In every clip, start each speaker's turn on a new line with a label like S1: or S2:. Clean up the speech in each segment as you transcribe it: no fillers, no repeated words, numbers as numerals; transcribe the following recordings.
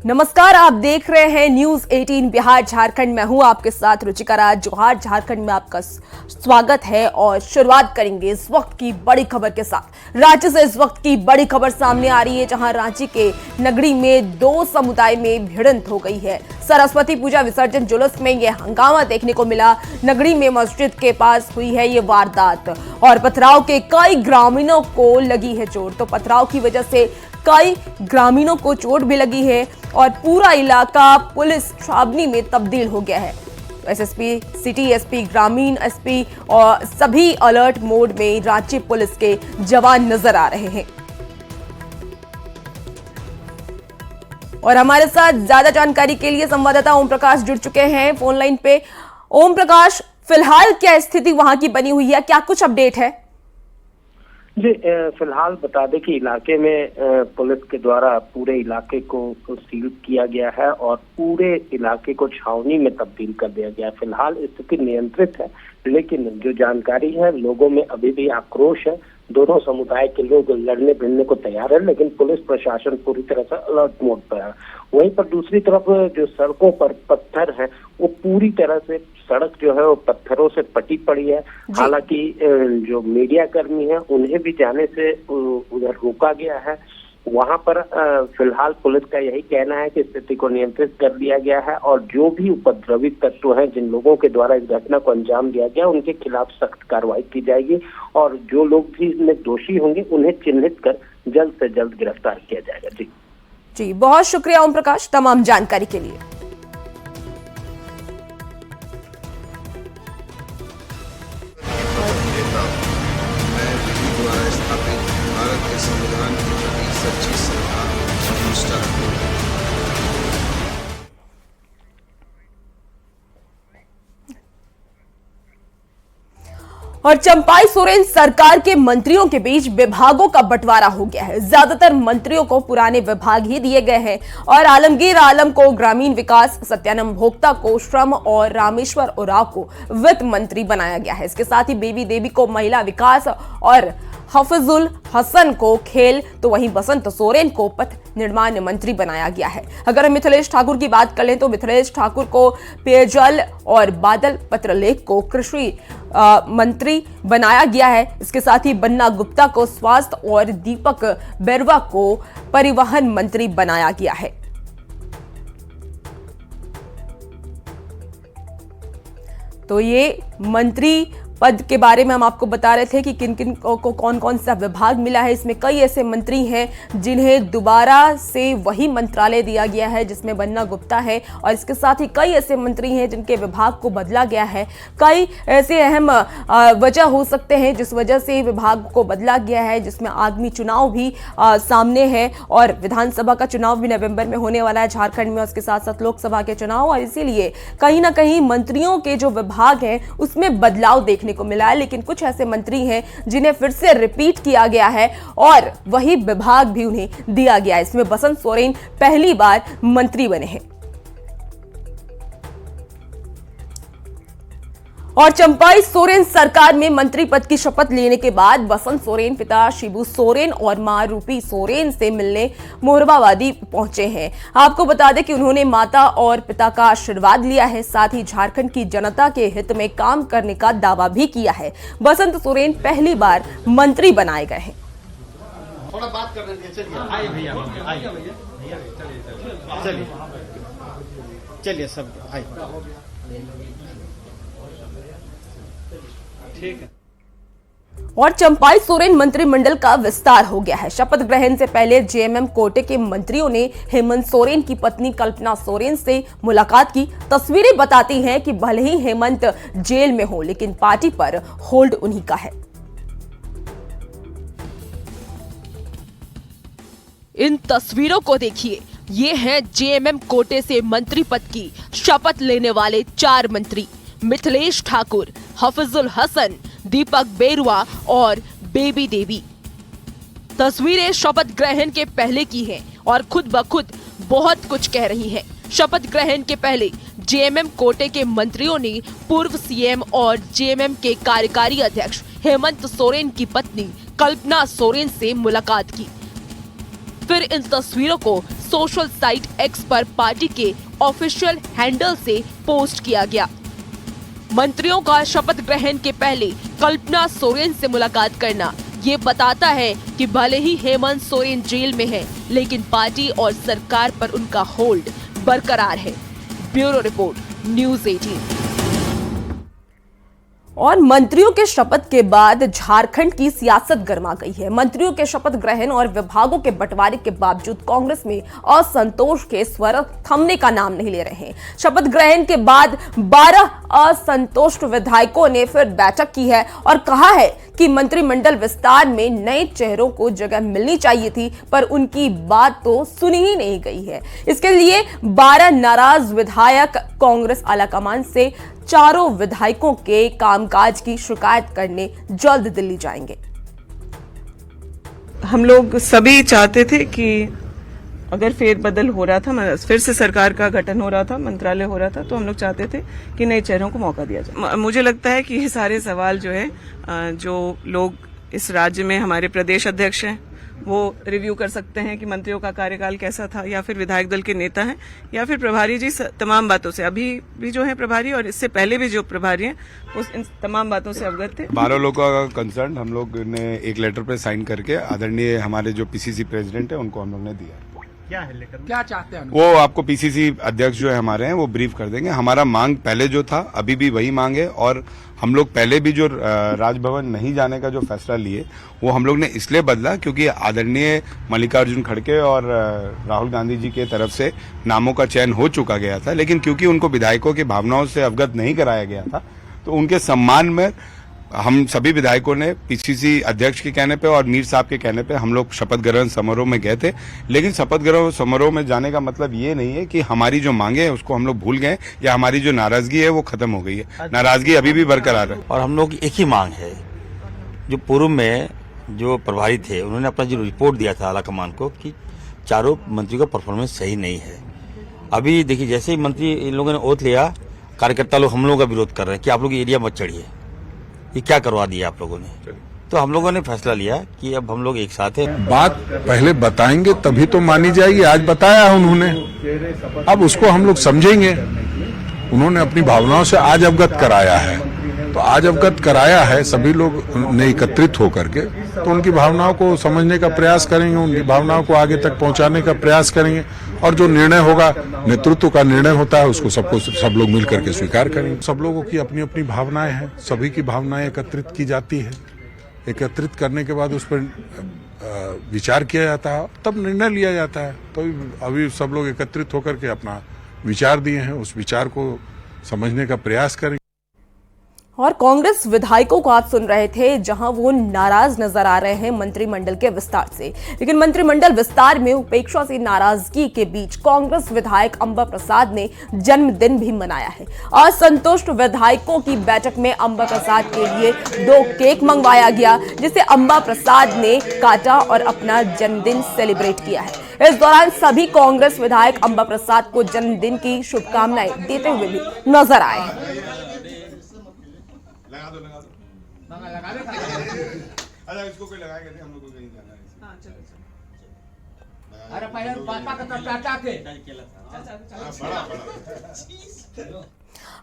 S1: नमस्कार, आप देख रहे हैं न्यूज 18 बिहार झारखंड। मैं हूं आपके साथ रुचिका राज। जोहार झारखंड में आपका स्वागत है और शुरुआत करेंगे इस वक्त की बड़ी खबर के साथ। राज्य से इस वक्त की बड़ी खबर सामने आ रही है, जहां रांची के नगरी में दो समुदाय में भिड़ंत हो गई है। सरस्वती पूजा विसर्जन जुलूस में यह हंगामा देखने को मिला। नगरी में मस्जिद के पास हुई है ये वारदात और पथराव के कई ग्रामीणों को लगी है चोट। तो पथराव की वजह से कई ग्रामीणों को चोट भी लगी है और पूरा इलाका पुलिस छावनी में तब्दील हो गया है। एसएसपी, सिटी एसपी, ग्रामीण एसपी और सभी अलर्ट मोड में रांची पुलिस के जवान नजर आ रहे हैं। और हमारे साथ ज्यादा जानकारी के लिए संवाददाता ओम प्रकाश जुड़ चुके हैं फोन लाइन पे। ओम प्रकाश, फिलहाल क्या स्थिति वहां की बनी हुई है, क्या कुछ अपडेट है?
S2: जी, फिलहाल बता दें कि इलाके में पुलिस के द्वारा पूरे इलाके को सील किया गया है और पूरे इलाके को छावनी में तब्दील कर दिया गया है। फिलहाल स्थिति नियंत्रित है, लेकिन जो जानकारी है, लोगों में अभी भी आक्रोश है। दोनों समुदाय के लोग लड़ने भिड़ने को तैयार है, लेकिन पुलिस प्रशासन पूरी तरह से अलर्ट मोड पर है। वहीं पर दूसरी तरफ जो सड़कों पर पत्थर है, वो पूरी तरह से सड़क जो है वो पत्थरों से पटी पड़ी है। हालांकि जो मीडिया कर्मी है उन्हें भी जाने से उधर रोका गया है। वहां पर फिलहाल पुलिस का यही कहना है कि स्थिति को नियंत्रित कर लिया गया है और जो भी उपद्रवी तत्व हैं, जिन लोगों के द्वारा इस घटना को अंजाम दिया गया, उनके खिलाफ सख्त कार्रवाई की जाएगी और जो लोग भी इसमें दोषी होंगे उन्हें चिन्हित कर जल्द से जल्द गिरफ्तार किया जाएगा।
S1: जी, बहुत शुक्रिया ओम प्रकाश तमाम जानकारी के लिए।
S3: भारत के संविधान के प्रति सच्ची श्रद्धा और निष्ठा रखते हैं।
S1: और चंपाई सोरेन सरकार के मंत्रियों के बीच विभागों का बंटवारा हो गया है। ज्यादातर मंत्रियों को पुराने विभाग ही दिए गए हैं और आलमगीर आलम को ग्रामीण विकास, सत्यानंद भोक्ता को श्रम और रामेश्वर उरांव को वित्त मंत्री बनाया गया है। इसके साथ ही बेबी देवी को महिला विकास और हफीजुल हसन को खेल, तो वहीं बसंत सोरेन को पथ निर्माण मंत्री बनाया गया है। अगर हम मिथिलेश ठाकुर की बात कर लें तो मिथिलेश ठाकुर को पेयजल और बादल पत्रलेख को कृषि मंत्री बनाया गया है। इसके साथ ही बन्ना गुप्ता को स्वास्थ्य और दीपक बेरवा को परिवहन मंत्री बनाया गया है। तो ये मंत्री पद के बारे में हम आपको बता रहे थे कि किन किन को कौन कौन सा विभाग मिला है। इसमें कई ऐसे मंत्री हैं जिन्हें दोबारा से वही मंत्रालय दिया गया है जिसमें बन्ना गुप्ता है और इसके साथ ही कई ऐसे मंत्री हैं जिनके विभाग को बदला गया है। कई ऐसे अहम वजह हो सकते हैं जिस वजह से विभाग को बदला गया है, जिसमें आगामी चुनाव भी सामने है और विधानसभा का चुनाव भी नवंबर में होने वाला है झारखंड में, उसके साथ साथ लोकसभा के चुनाव, और इसीलिए कहीं ना कहीं मंत्रियों के जो विभाग हैं उसमें बदलाव देखने को मिला है। लेकिन कुछ ऐसे मंत्री हैं जिन्हें फिर से रिपीट किया गया है और वही विभाग भी उन्हें दिया गया है। इसमें बसंत सोरेन पहली बार मंत्री बने हैं। और चंपाई सोरेन सरकार में मंत्री पद की शपथ लेने के बाद बसंत सोरेन पिता शिबू सोरेन और मां रूपी सोरेन से मिलने मोरबावादी पहुंचे हैं। आपको बता दें कि उन्होंने माता और पिता का आशीर्वाद लिया है, साथ ही झारखंड की जनता के हित में काम करने का दावा भी किया है। बसंत सोरेन पहली बार मंत्री बनाए गए हैं।
S4: थोड़ा बात कर रहे थे, चलिए सब ठीक है।
S1: और चंपाई सोरेन मंत्रिमंडल का विस्तार हो गया है। शपथ ग्रहण से पहले जेएमएम कोटे के मंत्रियों ने हेमंत सोरेन की पत्नी कल्पना सोरेन से मुलाकात की। तस्वीरें बताती हैं कि भले ही हेमंत जेल में हो, लेकिन पार्टी पर होल्ड उन्हीं का है। इन तस्वीरों को देखिए, ये हैं जेएमएम कोटे से मंत्री पद की शपथ लेने वाले 4 मंत्री: मिथिलेश ठाकुर, हफीजुल हसन, दीपक बेरुआ और बेबी देवी। तस्वीरें शपथ ग्रहण के पहले की हैं और खुद ब खुद बहुत कुछ कह रही हैं। शपथ ग्रहण के पहले जेएमएम कोटे के मंत्रियों ने पूर्व सीएम और जेएमएम के कार्यकारी अध्यक्ष हेमंत सोरेन की पत्नी कल्पना सोरेन से मुलाकात की। फिर इन तस्वीरों को सोशल साइट एक्स पर पार्टी के ऑफिशियल हैंडल से पोस्ट किया गया। मंत्रियों का शपथ ग्रहण के पहले कल्पना सोरेन से मुलाकात करना ये बताता है कि भले ही हेमंत सोरेन जेल में है, लेकिन पार्टी और सरकार पर उनका होल्ड बरकरार है। Bureau report, news 18। और मंत्रियों के शपथ के बाद झारखंड की सियासत गर्मा गई है। मंत्रियों के शपथ ग्रहण और विभागों के बंटवारे के बावजूद कांग्रेस में असंतोष के स्वर थमने का नाम नहीं ले रहे हैं। शपथ ग्रहण के बाद 12 असंतुष्ट विधायकों ने फिर बैठक की है और कहा है कि मंत्रिमंडल विस्तार में नए चेहरों को जगह मिलनी चाहिए थी, पर उनकी बात तो सुनी ही नहीं गई है। इसके लिए 12 नाराज विधायक कांग्रेस आलाकमान से चारों विधायकों के कामकाज की शिकायत करने जल्द दिल्ली जाएंगे।
S5: हम लोग सभी चाहते थे कि अगर फेरबदल हो रहा था, फिर से सरकार का गठन हो रहा था, मंत्रालय हो रहा था, तो हम लोग चाहते थे कि नए चेहरों को मौका दिया जाए। मुझे लगता है कि ये सारे सवाल जो है, जो लोग इस राज्य में हमारे प्रदेश अध्यक्ष हैं वो रिव्यू कर सकते हैं कि मंत्रियों का कार्यकाल कैसा था, या फिर विधायक दल के नेता हैं, या फिर प्रभारी जी तमाम बातों से, अभी भी जो है प्रभारी और इससे पहले भी जो प्रभारी हैं उस इन तमाम बातों से अवगत थे।
S6: 12 लोगों का कंसर्न हम लोग ने एक लेटर पे साइन करके आदरणीय हमारे जो पीसीसी प्रेसिडेंट है उनको हम लोग ने दिया।
S4: क्या है लेकर, क्या चाहते हैं?
S6: वो आपको पीसीसी अध्यक्ष जो है हमारे हैं वो ब्रीफ कर देंगे। हमारा मांग पहले जो था अभी भी वही मांग है, और हम लोग पहले भी जो राजभवन नहीं जाने का जो फैसला लिए वो हम लोग ने इसलिए बदला क्योंकि आदरणीय मल्लिकार्जुन खड़गे और राहुल गांधी जी के तरफ से नामों का चयन हो चुका गया था, लेकिन क्योंकि उनको विधायकों की भावनाओं से अवगत नहीं कराया गया था, तो उनके सम्मान में हम सभी विधायकों ने पीसीसी अध्यक्ष के कहने पे और मीर साहब के कहने पे हम लोग शपथ ग्रहण समारोह में गए थे। लेकिन शपथ ग्रहण समारोह में जाने का मतलब ये नहीं है कि हमारी जो मांगे हैं उसको हम लोग भूल गए या हमारी जो नाराजगी है वो खत्म हो गई है। नाराजगी अभी भी बरकरार है।
S7: और हम लोग की एक ही मांग है, जो पूर्व में जो प्रभारी थे उन्होंने अपना जो रिपोर्ट दिया था आलाकमान को कि चारों मंत्रियों का परफॉर्मेंस सही नहीं है। अभी देखिए, जैसे ही मंत्री इन लोगों ने ओथ लिया, कार्यकर्ता लोग हम लोगों का विरोध कर रहे हैं कि आप लोग एरिया मत चढ़िए, ये क्या करवा दिया आप लोगों ने। तो हम लोगों ने फैसला लिया कि अब हम लोग एक साथ हैं।
S8: बात पहले बताएंगे तभी तो मानी जाएगी। आज बताया उन्होंने, अब उसको हम लोग समझेंगे। उन्होंने अपनी भावनाओं से आज अवगत कराया है, तो आज अवगत कराया है, सभी लोग ने एकत्रित होकर के तो उनकी भावनाओं को समझने का प्रयास करेंगे, उनकी भावनाओं को आगे तक पहुंचाने का प्रयास करेंगे, और जो निर्णय होगा, नेतृत्व का निर्णय होता है, उसको सब लोग मिलकर के स्वीकार करेंगे। सब लोगों की अपनी अपनी भावनाएं हैं, सभी की भावनाएं एकत्रित की जाती है। एकत्रित करने के बाद उस पर विचार किया जाता है, तब निर्णय लिया जाता है। तो अभी सब लोग एकत्रित होकर के अपना विचार दिए हैं, उस विचार को समझने का प्रयास करेंगे।
S1: और कांग्रेस विधायकों को आप सुन रहे थे, जहां वो नाराज नजर आ रहे हैं मंत्रिमंडल के विस्तार से। लेकिन मंत्रिमंडल विस्तार में उपेक्षा से नाराजगी के बीच कांग्रेस विधायक अंबा प्रसाद ने जन्मदिन भी मनाया है। असंतुष्ट विधायकों की बैठक में अंबा प्रसाद के लिए 2 केक मंगवाया गया, जिसे अंबा प्रसाद ने काटा और अपना जन्मदिन सेलिब्रेट किया है। इस दौरान सभी कांग्रेस विधायक अंबा प्रसाद को जन्मदिन की शुभकामनाएं देते हुए भी नजर आए हैं।
S6: अच्छा, इसको कोई लगाएगा नहीं, हम लोग को कहीं जाना है। हाँ, चलो।
S4: अरे पहले पापा का टाटा के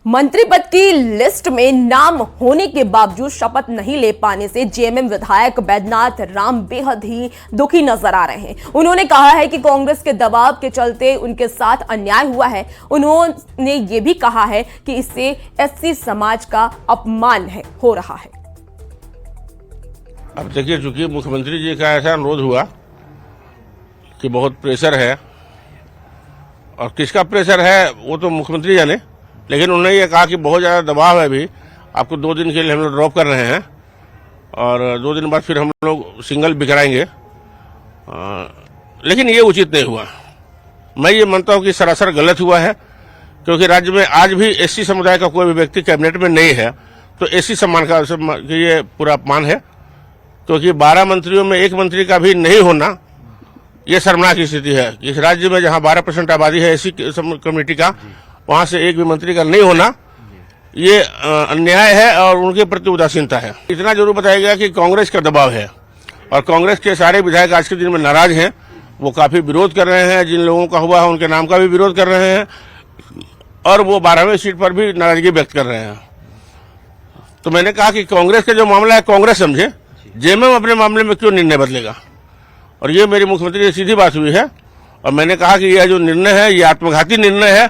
S1: मंत्री पद की लिस्ट में नाम होने के बावजूद शपथ नहीं ले पाने से जेएमएम विधायक बैद्यनाथ राम बेहद ही दुखी नजर आ रहे हैं। उन्होंने कहा है कि कांग्रेस के दबाव के चलते उनके साथ अन्याय हुआ है। उन्होंने ये भी कहा है कि इससे एससी समाज का अपमान हो रहा है।
S9: अब देखिए, चूंकि मुख्यमंत्री जी का ऐसा अनुरोध हुआ कि बहुत प्रेशर है, और किसका प्रेशर है वो तो मुख्यमंत्री जाने, लेकिन उन्होंने ये कहा कि बहुत ज़्यादा दबाव है, अभी आपको 2 दिन के लिए हम लोग ड्रॉप कर रहे हैं और 2 दिन बाद फिर हम लोग सिंगल बिखराएंगे। लेकिन ये उचित नहीं हुआ। मैं ये मानता हूँ कि सरासर गलत हुआ है, क्योंकि राज्य में आज भी एससी समुदाय का कोई भी व्यक्ति कैबिनेट में नहीं है, तो एससी सम्मान का ये पूरा अपमान है। क्योंकि 12 मंत्रियों में 1 मंत्री का भी नहीं होना, ये शर्मनाक स्थिति है। इस राज्य में जहां 12% आबादी है एससी कम्युनिटी का, वहां से 1 भी मंत्री का नहीं होना, ये अन्याय है और उनके प्रति उदासीनता है। इतना जरूर बताया गया कि कांग्रेस का दबाव है, और कांग्रेस के सारे विधायक आज के दिन में नाराज हैं। वो काफी विरोध कर रहे हैं। जिन लोगों का हुआ है उनके नाम का भी विरोध कर रहे हैं और वो 12वीं सीट पर भी नाराजगी व्यक्त कर रहे हैं। तो मैंने कहा कि कांग्रेस का जो मामला है कांग्रेस समझे, जेएमएम अपने मामले में क्यों निर्णय बदलेगा। और ये मेरी मुख्यमंत्री से सीधी बात हुई है और मैंने कहा कि यह जो निर्णय है ये आत्मघाती निर्णय है।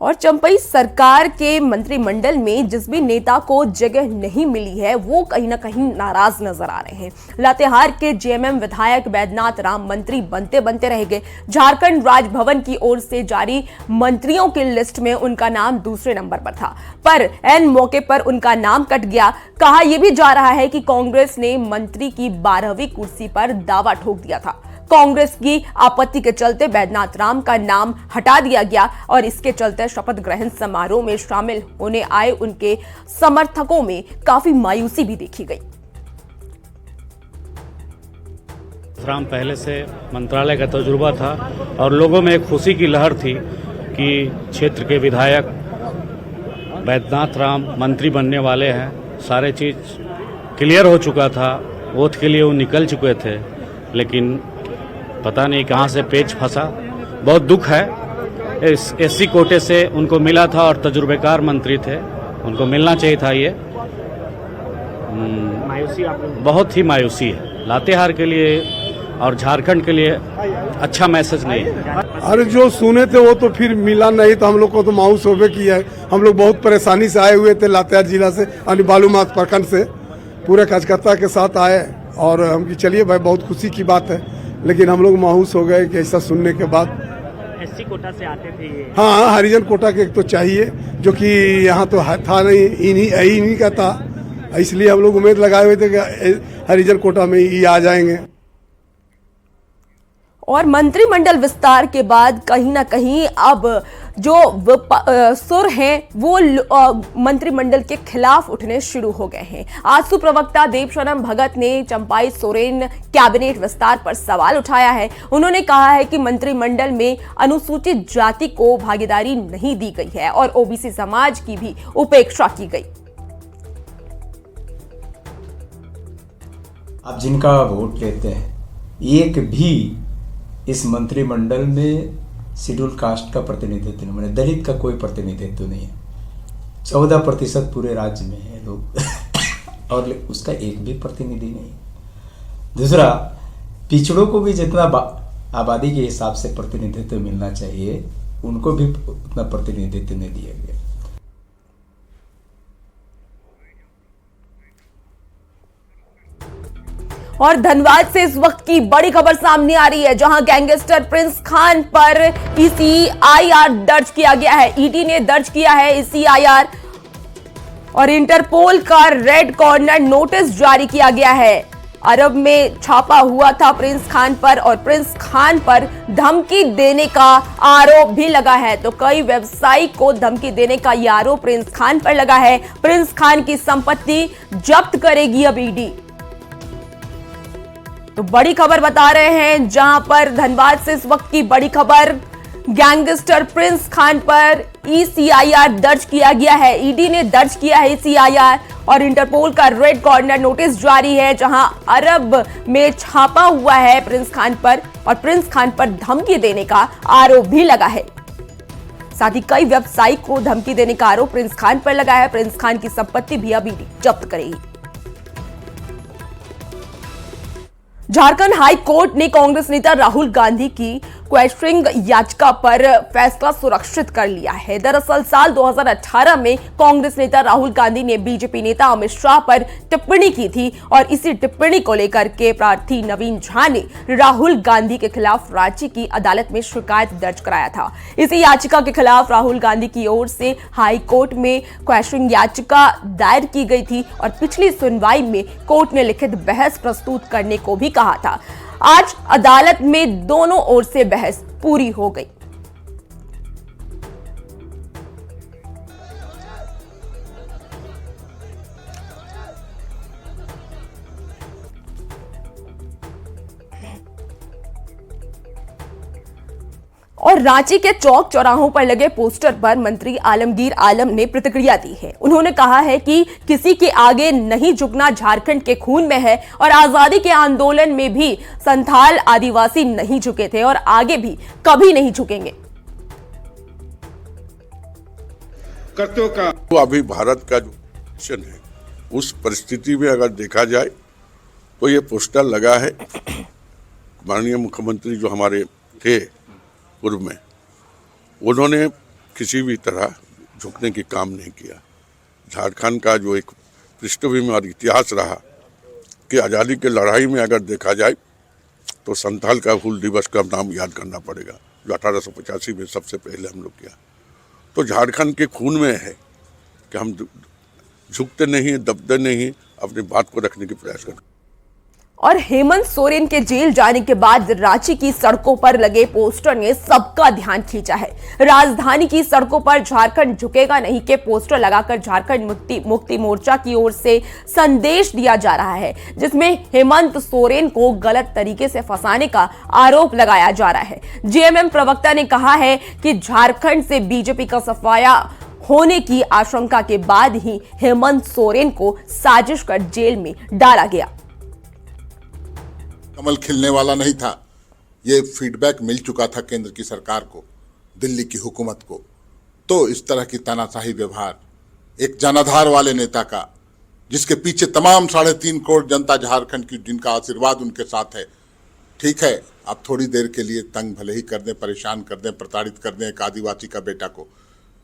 S1: और चंपई सरकार के मंत्रिमंडल में जिस भी नेता को जगह नहीं मिली है वो कहीं ना कहीं नाराज नजर आ रहे हैं। लातेहार के जेएमएम विधायक बैद्यनाथ राम मंत्री बनते बनते रह गए। झारखंड राजभवन की ओर से जारी मंत्रियों की लिस्ट में उनका नाम दूसरे नंबर पर था, पर एन मौके पर उनका नाम कट गया। कहा यह भी जा रहा है कि कांग्रेस ने मंत्री की 12वीं कुर्सी पर दावा ठोक दिया था। कांग्रेस की आपत्ति के चलते बैद्यनाथ राम का नाम हटा दिया गया और इसके चलते शपथ ग्रहण समारोह में शामिल होने आए उनके समर्थकों में काफी मायूसी भी देखी गई।
S10: राम पहले से मंत्रालय का तजुर्बा था और लोगों में एक खुशी की लहर थी कि क्षेत्र के विधायक बैद्यनाथ राम मंत्री बनने वाले हैं। सारे चीज क्लियर हो चुका था, वोट के लिए वो निकल चुके थे, लेकिन पता नहीं कहां से पेच फंसा। बहुत दुख है। एससी कोटे से उनको मिला था और तजुर्बेकार मंत्री थे, उनको मिलना चाहिए था। ये मायूसी, बहुत ही मायूसी है लातेहार के लिए और झारखंड के लिए। अच्छा मैसेज नहीं है।
S11: अरे जो सुने थे वो तो फिर मिला नहीं, तो हम लोग को तो मायूस होवे किया है। हम लोग बहुत परेशानी से आए हुए थे लातेहार जिला से, यानी बालूमाथ प्रखंड से पूरे कार्यकर्ता के साथ आए और हम चलिए भाई बहुत खुशी की बात है, लेकिन हम लोग मायूस हो गए कि ऐसा सुनने के बाद।
S10: एससी कोटा से आते थे ये।
S11: हाँ, हरिजन कोटा के एक तो चाहिए, जो कि यहाँ तो था नहीं, इन्हीं का था, इसलिए हम लोग उम्मीद लगाए हुए थे कि हरिजन कोटा में ही आ जाएंगे।
S1: और मंत्रिमंडल विस्तार के बाद कहीं ना कहीं अब जो सुर हैं वो मंत्रिमंडल के खिलाफ उठने शुरू हो गए हैं। आजसू प्रवक्ता देवशरण भगत ने चंपाई सोरेन कैबिनेट विस्तार पर सवाल उठाया है। उन्होंने कहा है कि मंत्रिमंडल में अनुसूचित जाति को भागीदारी नहीं दी गई है और ओबीसी समाज की भी उपेक्षा की गई।
S12: आप जिनका वोट लेते हैं, एक भी इस मंत्रिमंडल में शेड्यूल कास्ट का प्रतिनिधित्व नहीं, मैंने दलित का कोई प्रतिनिधित्व नहीं है। 14% पूरे राज्य में है लोग और उसका एक भी प्रतिनिधि नहीं। दूसरा, पिछड़ों को भी जितना आबादी के हिसाब से प्रतिनिधित्व मिलना चाहिए उनको भी उतना प्रतिनिधित्व नहीं दिया गया।
S1: और धनबाद से इस वक्त की बड़ी खबर सामने आ रही है, जहां गैंगस्टर प्रिंस खान पर ECIR दर्ज किया गया है। ईडी ने दर्ज किया है ECIR और इंटरपोल का रेड कॉर्नर नोटिस जारी किया गया है। अरब में छापा हुआ था प्रिंस खान पर और प्रिंस खान पर धमकी देने का आरोप भी लगा है। तो कई व्यवसायी को धमकी देने का यह आरोप प्रिंस खान पर लगा है। प्रिंस खान की संपत्ति जब्त करेगी अब ईडी। तो बड़ी खबर बता रहे हैं, जहां पर धनबाद से इस वक्त की बड़ी खबर, गैंगस्टर प्रिंस खान पर ECIR दर्ज किया गया है। ईडी ने दर्ज किया है ECIR और इंटरपोल का रेड कॉर्नर नोटिस जारी है, जहां अरब में छापा हुआ है प्रिंस खान पर और प्रिंस खान पर धमकी देने का आरोप भी लगा है। साथ ही कई व्यवसायी को धमकी देने का आरोप प्रिंस खान पर लगा है। प्रिंस खान की संपत्ति भी अब ईडी जब्त करेगी। झारखंड हाई कोर्ट ने कांग्रेस नेता राहुल गांधी की क्वेश्चनिंग याचिका पर फैसला सुरक्षित कर लिया है। दरअसल साल 2018 में कांग्रेस नेता राहुल गांधी ने बीजेपी नेता अमित शाह पर टिप्पणी की थी और इसी टिप्पणी को लेकर के प्रार्थी नवीन झा ने राहुल गांधी के खिलाफ रांची की अदालत में शिकायत दर्ज कराया था। इसी याचिका के खिलाफ राहुल गांधी की ओर से हाई कोर्ट में क्वेश्चनिंग याचिका दायर की गई थी और पिछली सुनवाई में कोर्ट ने लिखित बहस प्रस्तुत करने को भी कहा था। आज अदालत में दोनों ओर से बहस पूरी हो गई। और रांची के चौक चौराहों पर लगे पोस्टर पर मंत्री आलमगीर आलम ने प्रतिक्रिया दी है। उन्होंने कहा है कि किसी के आगे नहीं झुकना झारखंड के खून में है और आजादी के आंदोलन में भी संथाल आदिवासी नहीं झुके थे और आगे भी कभी नहीं झुकेंगे।
S13: तो अभी भारत का जो मिशन है उस परिस्थिति में अगर देखा जाए तो ये पोस्टर लगा है। माननीय मुख्यमंत्री जो हमारे थे पूर्व में, उन्होंने किसी भी तरह झुकने की काम नहीं किया। झारखंड का जो एक पृष्ठभूमि और इतिहास रहा कि आज़ादी की लड़ाई में अगर देखा जाए तो संथाल का हूल दिवस का नाम याद करना पड़ेगा, जो 1885 में सबसे पहले हम लोग किया। तो झारखंड के खून में है कि हम झुकते नहीं, दबते नहीं, अपनी बात को रखने की प्रयास करते।
S1: और हेमंत सोरेन के जेल जाने के बाद रांची की सड़कों पर लगे पोस्टर ने सबका ध्यान खींचा है। राजधानी की सड़कों पर झारखंड झुकेगा नहीं के पोस्टर लगाकर झारखंड मुक्ति मोर्चा की ओर से संदेश दिया जा रहा है, जिसमें हेमंत सोरेन को गलत तरीके से फंसाने का आरोप लगाया जा रहा है। जेएमएम प्रवक्ता ने कहा है कि झारखंड से बीजेपी का सफाया होने की आशंका के बाद ही हेमंत सोरेन को साजिश कर जेल में डाला गया।
S14: कमल खिलने वाला नहीं था। ये फीडबैक मिल चुका था केंद्र की सरकार को, दिल्ली की हुकूमत को। तो इस तरह की तानाशाही व्यवहार एक जनाधार वाले नेता का, जिसके पीछे तमाम 3.5 करोड़ जनता झारखंड की, जिनका आशीर्वाद उनके साथ है। ठीक है, आप थोड़ी देर के लिए तंग भले ही कर दें, परेशान कर दें, प्रताड़ित कर दें एक आदिवासी का बेटा को,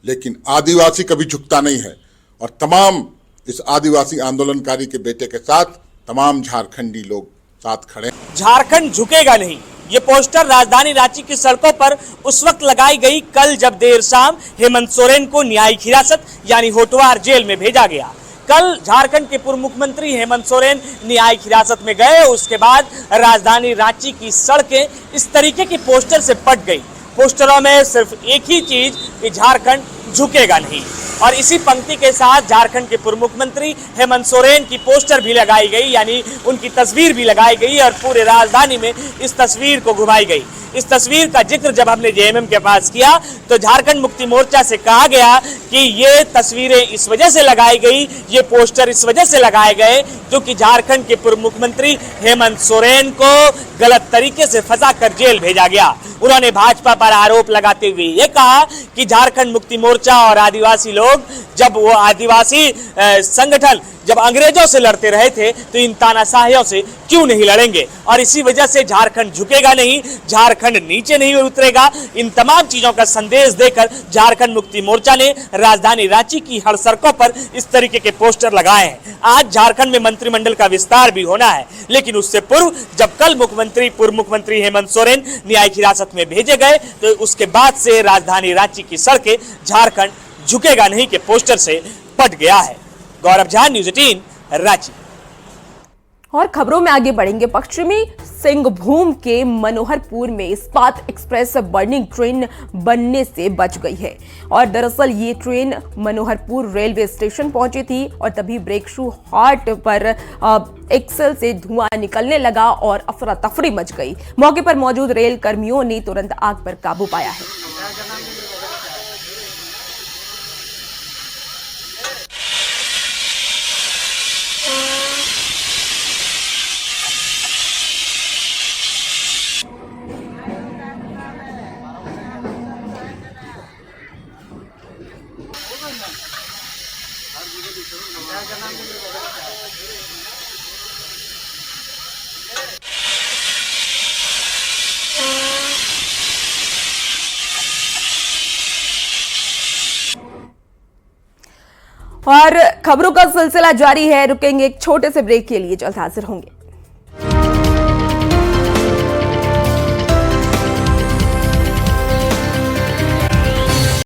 S14: लेकिन आदिवासी कभी झुकता नहीं है। और तमाम इस आदिवासी आंदोलनकारी के बेटे के साथ तमाम झारखंडी लोग साथ खड़े।
S15: झारखंड झुकेगा नहीं, ये पोस्टर राजधानी रांची की सड़कों पर उस वक्त लगाई गई कल जब देर शाम हेमंत सोरेन को न्यायिक हिरासत यानी होटवार जेल में भेजा गया। कल झारखंड के पूर्व मुख्यमंत्री हेमंत सोरेन न्यायिक हिरासत में गए। उसके बाद राजधानी रांची की सड़कें इस तरीके की पोस्टर से पट गई। पोस्टरों में सिर्फ एक ही चीज कि झारखंड झुकेगा नहीं, और इसी पंक्ति के साथ झारखंड के पूर्व मुख्यमंत्री हेमंत सोरेन की पोस्टर भी लगाई गई, यानी उनकी तस्वीर भी लगाई गई और पूरे राजधानी में इस तस्वीर को घुमाई गई। इस तस्वीर का जिक्र जब हमने जेएमएम के पास किया तो झारखंड मुक्ति मोर्चा से कहा गया कि ये तस्वीरें इस वजह से लगाई गई, ये पोस्टर इस वजह से लगाए गए क्योंकि झारखंड के पूर्व मुख्यमंत्री हेमंत सोरेन को गलत तरीके से फंसाकर जेल भेजा गया। उन्होंने भाजपा पर आरोप लगाते हुए ये कहा कि झारखंड मुक्ति मोर्चा और आदिवासी लोग, जब वो आदिवासी संगठन जब अंग्रेजों से लड़ते रहे थे तो इन तानाशाहियों से क्यों नहीं लड़ेंगे, और इसी वजह से झारखंड झुकेगा नहीं, झारखंड नीचे नहीं उतरेगा। इन तमाम चीजों का संदेश देकर झारखंड मुक्ति मोर्चा ने राजधानी रांची की हर सड़कों पर इस तरीके के पोस्टर लगाए हैं। आज झारखंड में मंत्रिमंडल का विस्तार भी होना है, लेकिन उससे पूर्व जब कल पूर्व मुख्यमंत्री हेमंत सोरेन न्यायिक हिरासत में भेजे गए तो उसके बाद से राजधानी रांची की सड़कें झारखंड झुकेगा नहीं के पोस्टर से पट गया है। गौरव झा, न्यूज़ 18 रांची।
S1: और खबरों में आगे बढ़ेंगे। पश्चिमी सिंहभूम के मनोहरपुर में इस्पात एक्सप्रेस बर्निंग ट्रेन बनने से बच गई है, और दरअसल ये ट्रेन मनोहरपुर रेलवे स्टेशन पहुंची थी और तभी ब्रेक शू हॉट पर एक्सल से धुआं निकलने लगा और अफरा तफरी मच गई। मौके पर मौजूद रेल कर्मियों ने तुरंत आग पर काबू पाया है। और खबरों का सिलसिला जारी है। रुकेंगे एक छोटे से ब्रेक के लिए, जल्द हाजिर होंगे।